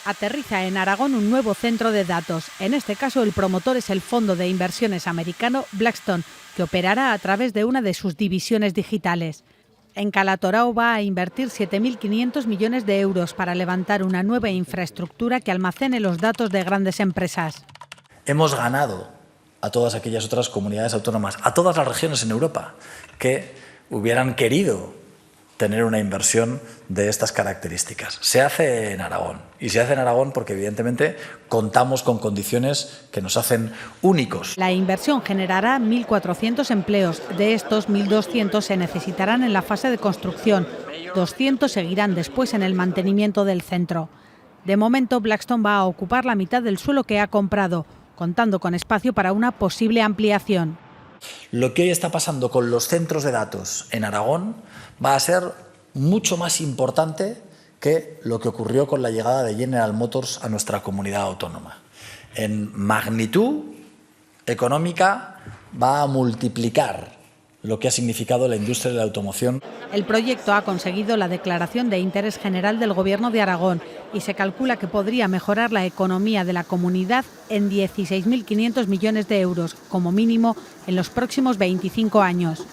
Aterriza en Aragón un nuevo centro de datos. En este caso, el promotor es el fondo de inversiones americano Blackstone, que operará a través de una de sus divisiones digitales. En Calatorao va a invertir 7.500 millones de euros para levantar una nueva infraestructura que almacene los datos de grandes empresas. Hemos ganado a todas aquellas otras comunidades autónomas, a todas las regiones en Europa que hubieran querido tener una inversión de estas características. Se hace en Aragón, y se hace en Aragón porque evidentemente contamos con condiciones que nos hacen únicos. La inversión generará 1.400 empleos. De estos, 1.200 se necesitarán en la fase de construcción. 200 seguirán después en el mantenimiento del centro. De momento, Blackstone va a ocupar la mitad del suelo que ha comprado, contando con espacio para una posible ampliación. Lo que hoy está pasando con los centros de datos en Aragón va a ser mucho más importante que lo que ocurrió con la llegada de General Motors a nuestra comunidad autónoma. En magnitud económica va a multiplicar lo que ha significado la industria de la automoción. El proyecto ha conseguido la declaración de interés general del Gobierno de Aragón y se calcula que podría mejorar la economía de la comunidad en 16.500 millones de euros, como mínimo, en los próximos 25 años.